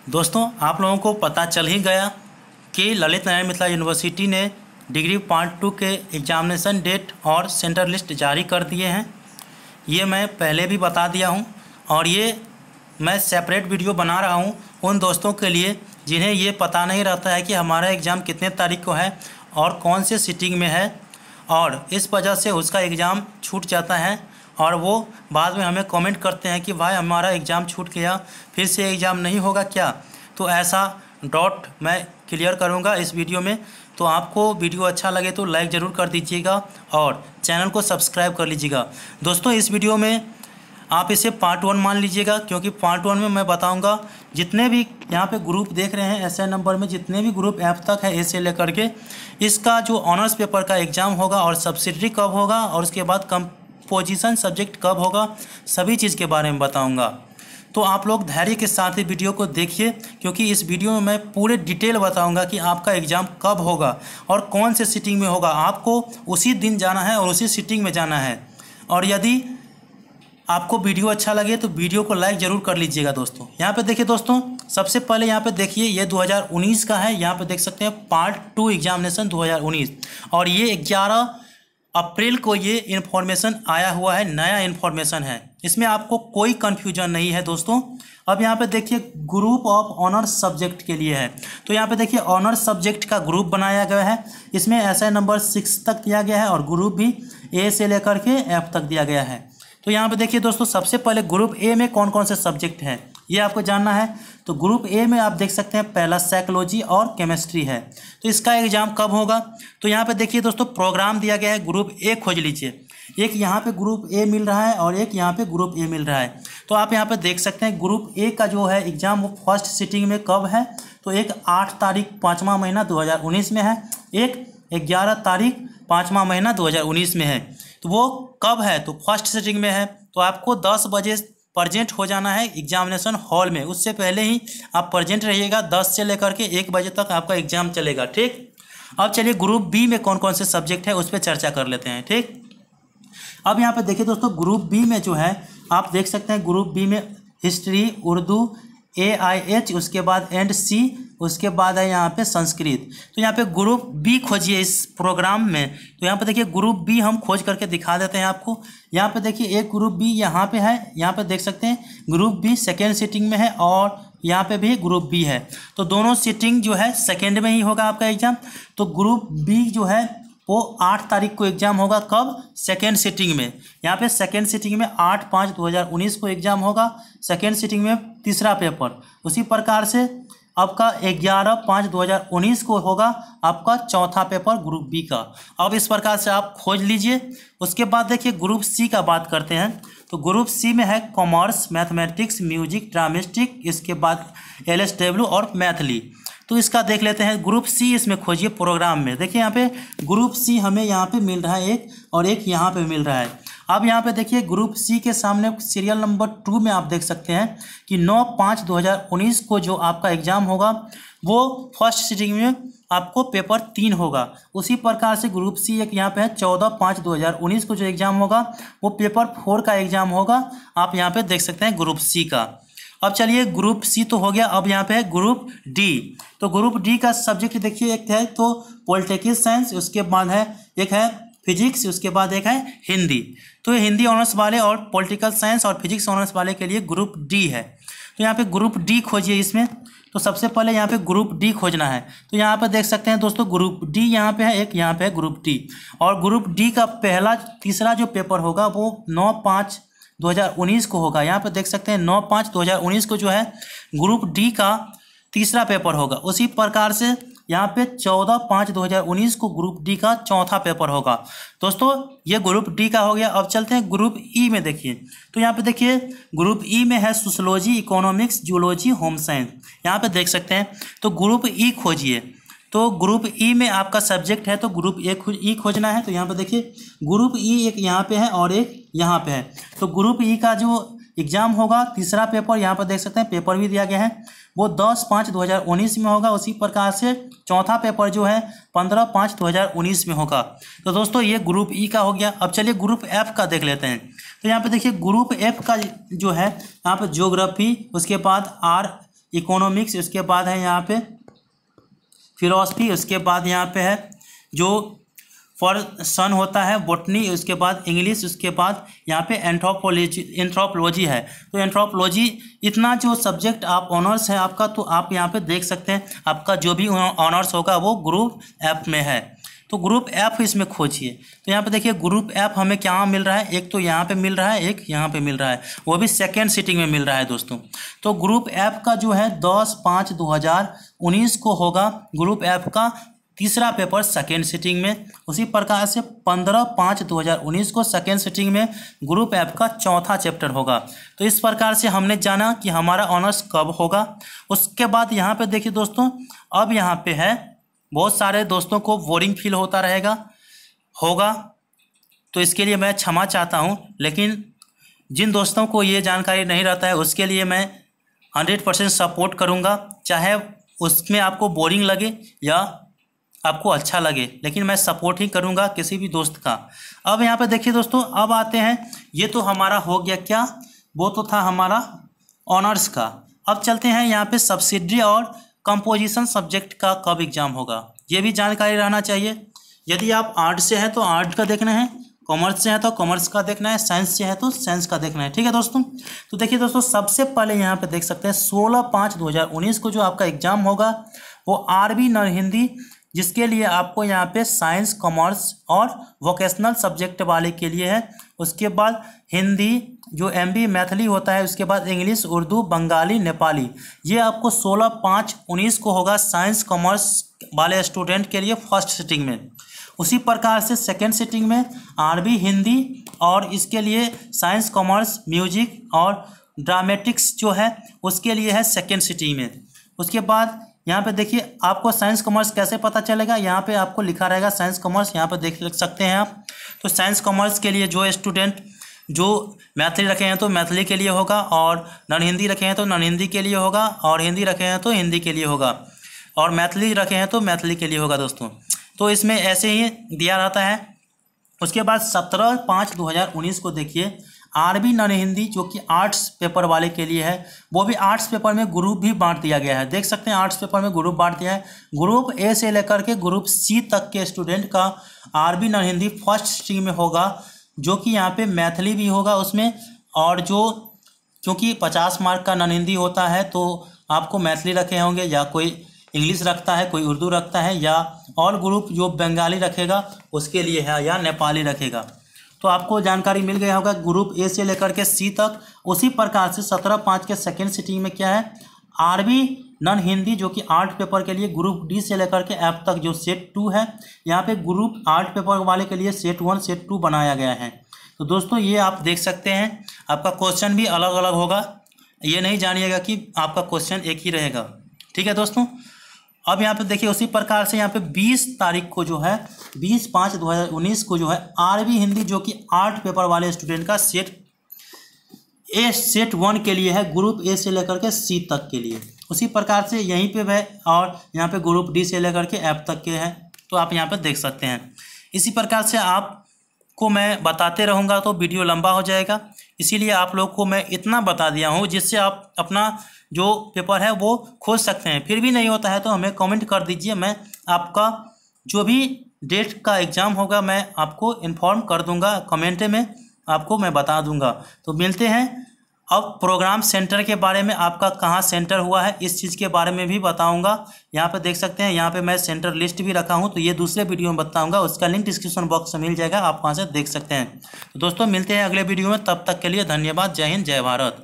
दोस्तों, आप लोगों को पता चल ही गया कि ललित नारायण मिथिला यूनिवर्सिटी ने डिग्री पार्ट 2 के एग्जामिनेशन डेट और सेंटर लिस्ट जारी कर दिए हैं। ये मैं पहले भी बता दिया हूँ और ये मैं सेपरेट वीडियो बना रहा हूँ उन दोस्तों के लिए जिन्हें ये पता नहीं रहता है कि हमारा एग्ज़ाम कितने तारीख को है और कौन से सीटिंग में है, और इस वजह से उसका एग्ज़ाम छूट जाता है और वो बाद में हमें कमेंट करते हैं कि भाई हमारा एग्ज़ाम छूट गया, फिर से एग्ज़ाम नहीं होगा क्या। तो ऐसा डॉट मैं क्लियर करूँगा इस वीडियो में। तो आपको वीडियो अच्छा लगे तो लाइक ज़रूर कर दीजिएगा और चैनल को सब्सक्राइब कर लीजिएगा। दोस्तों, इस वीडियो में आप इसे पार्ट 1 मान लीजिएगा, क्योंकि पार्ट 1 में मैं बताऊंगा जितने भी यहाँ पे ग्रुप देख रहे हैं एसआई नंबर में जितने भी ग्रुप ऐप तक है ए से लेकर के इसका जो ऑनर्स पेपर का एग्ज़ाम होगा और सब्सिडरी कब होगा और उसके बाद कंपोजिशन सब्जेक्ट कब होगा, सभी चीज़ के बारे में बताऊँगा। तो आप लोग धैर्य के साथ ही वीडियो को देखिए, क्योंकि इस वीडियो में मैं पूरे डिटेल बताऊंगा कि आपका एग्ज़ाम कब होगा और कौन से सीटिंग में होगा। आपको उसी दिन जाना है और उसी सीटिंग में जाना है। और यदि आपको वीडियो अच्छा लगे तो वीडियो को लाइक ज़रूर कर लीजिएगा। दोस्तों, यहाँ पे देखिए दोस्तों, सबसे पहले यहाँ पे देखिए ये 2019 का है। यहाँ पे देख सकते हैं पार्ट 2 एग्जामिनेशन 2019 और ये 11 अप्रैल को ये इन्फॉर्मेशन आया हुआ है, नया इन्फॉर्मेशन है, इसमें आपको कोई कन्फ्यूजन नहीं है दोस्तों। अब यहाँ पे देखिए ग्रुप ऑफ ऑनर्स सब्जेक्ट के लिए है, तो यहाँ पे देखिए ऑनर्स सब्जेक्ट का ग्रुप बनाया गया है। इसमें एसआई नंबर 6 तक दिया गया है और ग्रुप भी ए से लेकर के एफ तक दिया गया है। तो यहाँ पे देखिए दोस्तों, सबसे पहले ग्रुप ए में कौन कौन से सब्जेक्ट हैं ये आपको जानना है। तो ग्रुप ए में आप देख सकते हैं पहला साइकोलॉजी और केमिस्ट्री है। तो इसका एग्ज़ाम कब होगा, तो यहाँ पे देखिए दोस्तों प्रोग्राम दिया गया है। ग्रुप ए खोज लीजिए, एक यहाँ पे ग्रुप ए मिल रहा है और एक यहाँ पे ग्रुप ए मिल रहा है। तो आप यहाँ पे देख सकते हैं ग्रुप ए का जो है एग्ज़ाम वो फर्स्ट सिटिंग में कब है, तो एक 8 तारीख 5वां महीना 2019 में है, एक 11 तारीख 5वां महीना 2019 में है। तो वो कब है, तो फर्स्ट सिटिंग में है। तो आपको 10 बजे प्रजेंट हो जाना है एग्जामिनेशन हॉल में, उससे पहले ही आप प्रजेंट रहिएगा। 10 से लेकर के 1 बजे तक आपका एग्ज़ाम चलेगा। ठीक, अब चलिए ग्रुप बी में कौन कौन से सब्जेक्ट है उस पर चर्चा कर लेते हैं। ठीक, अब यहाँ पे देखिए दोस्तों ग्रुप बी में जो है आप देख सकते हैं ग्रुप बी में हिस्ट्री, उर्दू, AIH, उसके बाद एंड सी, उसके बाद है यहाँ पे संस्कृत। तो यहाँ पे ग्रुप बी खोजिए इस प्रोग्राम में। तो यहाँ पे देखिए ग्रुप बी हम खोज करके दिखा देते हैं आपको। यहाँ पे देखिए एक ग्रुप बी यहाँ पे है, यहाँ पे देख सकते हैं ग्रुप बी सेकेंड सीटिंग में है और यहाँ पे भी ग्रुप बी है। तो दोनों सीटिंग जो है सेकेंड में ही होगा आपका एग्ज़ाम। तो ग्रुप बी जो है वो 8 तारीख को एग्ज़ाम होगा, कब, सेकेंड सिटिंग में। यहाँ पे सेकेंड सिटिंग में 8/5/2019 को एग्ज़ाम होगा, सेकेंड सिटिंग में तीसरा पेपर। उसी प्रकार से आपका 11/5/2019 को होगा आपका चौथा पेपर ग्रुप बी का। अब इस प्रकार से आप खोज लीजिए। उसके बाद देखिए ग्रुप सी का बात करते हैं। तो ग्रुप सी में है कॉमर्स, मैथमेटिक्स, म्यूजिक, ड्रामेस्टिक, इसके बाद LSW और मैथली। तो इसका देख लेते हैं ग्रुप सी, इसमें खोजिए प्रोग्राम में। देखिए यहाँ पे ग्रुप सी हमें यहाँ पे मिल रहा है एक और एक यहाँ पे मिल रहा है। अब यहाँ पे देखिए ग्रुप सी के सामने सीरियल नंबर 2 में आप देख सकते हैं कि 9/5/2019 को जो आपका एग्ज़ाम होगा वो फर्स्ट सिटिंग में आपको पेपर 3 होगा। उसी प्रकार से ग्रुप सी एक यहाँ पे है 14/5/2019 को जो एग्ज़ाम होगा वो पेपर 4 का एग्ज़ाम होगा। आप यहाँ पे देख सकते हैं ग्रुप सी का। अब चलिए ग्रुप सी तो हो गया, अब यहाँ पे है ग्रुप डी। तो ग्रुप डी का सब्जेक्ट देखिए, एक है तो पॉलिटिकल साइंस, उसके बाद है एक है फिजिक्स, उसके बाद एक है हिंदी। तो ये हिंदी ऑनर्स वाले और पॉलिटिकल साइंस और फिजिक्स ऑनर्स वाले के लिए ग्रुप डी है। तो यहाँ पे ग्रुप डी खोजिए इसमें। तो सबसे पहले यहाँ पे ग्रुप डी खोजना है। तो यहाँ पे देख सकते हैं दोस्तों ग्रुप डी यहाँ पे है, एक यहाँ पे है ग्रुप डी। और ग्रुप डी का पहला तीसरा जो पेपर होगा वो 9/5/2019 को होगा। यहाँ पे देख सकते हैं 9/5/2019 को जो है ग्रुप डी का तीसरा पेपर होगा। उसी प्रकार से यहाँ पे 14/5/2019 को ग्रुप डी का चौथा पेपर होगा। दोस्तों ये ग्रुप डी का हो गया। अब चलते हैं ग्रुप ई में। देखिए तो यहाँ पे देखिए ग्रुप ई में है sociology, economics, zoology, home science. यहाँ पे देख सकते हैं। तो ग्रुप ई खोजिए। तो ग्रुप ई में आपका सब्जेक्ट है तो ग्रुप ई खोजना है। तो यहाँ पे देखिए ग्रुप ई एक यहाँ पे है और एक यहाँ पे है। तो ग्रुप ई का जो एग्ज़ाम होगा तीसरा पेपर यहाँ पर देख सकते हैं पेपर भी दिया गया है, वो 10/5/2019 में होगा। उसी प्रकार से चौथा पेपर जो है 15/5/2019 में होगा। तो दोस्तों ये ग्रुप ई का हो गया। अब चलिए ग्रुप एफ का देख लेते हैं। तो यहाँ पे देखिए ग्रुप एफ का जो है यहाँ पे ज्योग्राफी, उसके बाद इकोनॉमिक्स, उसके बाद है यहाँ पे फिलॉसफी, उसके बाद यहाँ पे है जो फॉर सन होता है बॉटनी, उसके बाद इंग्लिश, उसके बाद यहाँ पे एंथ्रोपोलॉजी है। तो एंथ्रोपोलॉजी इतना जो सब्जेक्ट आप ऑनर्स है आपका, तो आप यहाँ पे देख सकते हैं आपका जो भी ऑनर्स होगा वो ग्रुप एफ में है। तो ग्रुप एफ इसमें खोजिए। तो यहाँ पे देखिए ग्रुप एफ हमें क्या मिल रहा है, एक तो यहाँ पे मिल रहा है, एक यहाँ पे मिल रहा है, वो भी सेकेंड सिटिंग में मिल रहा है दोस्तों। तो ग्रुप एफ का जो है 10/5/2019 को होगा ग्रुप एफ का तीसरा पेपर सेकेंड सिटिंग में। उसी प्रकार से 15/5/2019 को सेकेंड सिटिंग में ग्रुप एफ का चौथा चैप्टर होगा। तो इस प्रकार से हमने जाना कि हमारा ऑनर्स कब होगा। उसके बाद यहाँ पे देखिए दोस्तों, अब यहाँ पे है बहुत सारे दोस्तों को बोरिंग फील होता होगा, तो इसके लिए मैं क्षमा चाहता हूँ। लेकिन जिन दोस्तों को ये जानकारी नहीं रहता है उसके लिए मैं 100% सपोर्ट करूँगा, चाहे उसमें आपको बोरिंग लगे या आपको अच्छा लगे, लेकिन मैं सपोर्ट ही करूँगा किसी भी दोस्त का। अब यहाँ पे देखिए दोस्तों, अब आते हैं, ये तो हमारा हो गया क्या, वो तो था हमारा ऑनर्स का। अब चलते हैं यहाँ पे सब्सिडरी और कंपोजिशन सब्जेक्ट का कब एग्जाम होगा, ये भी जानकारी रहना चाहिए। यदि आप आर्ट से हैं तो आर्ट का देखना है, कॉमर्स से है तो कॉमर्स का देखना है, साइंस से है तो साइंस का देखना है। ठीक है दोस्तों। तो देखिए दोस्तों, सबसे पहले यहाँ पे देख सकते हैं 16/5/2019 को जो आपका एग्जाम होगा वो आरबी नॉन हिंदी, जिसके लिए आपको यहाँ पे साइंस, कॉमर्स और वोकेशनल सब्जेक्ट वाले के लिए है। उसके बाद हिंदी जो एमबी मैथिली होता है, उसके बाद इंग्लिश, उर्दू, बंगाली, नेपाली, ये आपको 16/5/19 को होगा साइंस कॉमर्स वाले स्टूडेंट के लिए फर्स्ट सिटिंग में। उसी प्रकार से सेकेंड सिटिंग में आरबी, हिंदी और इसके लिए साइंस, कॉमर्स, म्यूजिक और ड्रामेटिक्स जो है उसके लिए है सेकेंड सिटिंग में। उसके बाद यहाँ पे देखिए आपको साइंस कॉमर्स कैसे पता चलेगा, यहाँ पे आपको लिखा रहेगा साइंस कॉमर्स, यहाँ पे देख सकते हैं आप। तो साइंस कॉमर्स के लिए जो स्टूडेंट जो मैथिली रखे हैं तो मैथिली के लिए होगा, और नॉन हिंदी रखे हैं तो नॉन हिंदी के लिए होगा, और हिंदी रखे हैं तो हिंदी के लिए होगा, और मैथिली रखे हैं तो मैथिली के लिए होगा दोस्तों। तो इसमें ऐसे ही दिया रहता है। उसके बाद 17/5/2019 को देखिए आरबी नॉन हिंदी जो कि आर्ट्स पेपर वाले के लिए है, वो भी आर्ट्स पेपर में ग्रुप भी बांट दिया गया है। देख सकते हैं आर्ट्स पेपर में ग्रुप बांट दिया है। ग्रुप ए से लेकर के ग्रुप सी तक के स्टूडेंट का RB non Hindi first stream में होगा, जो कि यहाँ पे मैथिली भी होगा उसमें, और जो क्योंकि 50 मार्क का नॉन हिंदी होता है तो आपको मैथिली रखे होंगे, या कोई इंग्लिश रखता है, कोई उर्दू रखता है, या और ग्रुप जो बंगाली रखेगा उसके लिए है, या नेपाली रखेगा। तो आपको जानकारी मिल गया होगा ग्रुप ए से लेकर के सी तक। उसी प्रकार से 17/5 के सेकेंड सिटिंग में क्या है, आरबी नॉन हिंदी जो कि आर्ट पेपर के लिए ग्रुप डी से लेकर के एफ तक जो सेट 2 है, यहाँ पे ग्रुप आर्ट पेपर वाले के लिए सेट 1 सेट 2 बनाया गया है। तो दोस्तों ये आप देख सकते हैं, आपका क्वेश्चन भी अलग अलग होगा, ये नहीं जानिएगा कि आपका क्वेश्चन एक ही रहेगा। ठीक है दोस्तों। अब यहाँ पे देखिए उसी प्रकार से यहाँ पे 20 तारीख को जो है 20/5/2019 को जो है आरबी हिंदी जो कि आर्ट पेपर वाले स्टूडेंट का सेट 1 के लिए है, ग्रुप ए से लेकर के सी तक के लिए। उसी प्रकार से यहीं पे है, और यहाँ पे ग्रुप डी से लेकर के एफ तक के हैं, तो आप यहाँ पे देख सकते हैं। इसी प्रकार से आपको मैं बताते रहूँगा तो वीडियो लंबा हो जाएगा, इसीलिए आप लोग को मैं इतना बता दिया हूँ जिससे आप अपना जो पेपर है वो खोज सकते हैं। फिर भी नहीं होता है तो हमें कमेंट कर दीजिए, मैं आपका जो भी डेट का एग्ज़ाम होगा मैं आपको इन्फॉर्म कर दूंगा, कमेंट में आपको मैं बता दूंगा। तो मिलते हैं। अब प्रोग्राम सेंटर के बारे में, आपका कहाँ सेंटर हुआ है इस चीज़ के बारे में भी बताऊंगा। यहाँ पे देख सकते हैं, यहाँ पे मैं सेंटर लिस्ट भी रखा हूँ, तो ये दूसरे वीडियो में बताऊंगा, उसका लिंक डिस्क्रिप्शन बॉक्स में मिल जाएगा, आप वहाँ से देख सकते हैं। तो दोस्तों मिलते हैं अगले वीडियो में, तब तक के लिए धन्यवाद। जय हिंद, जय भारत।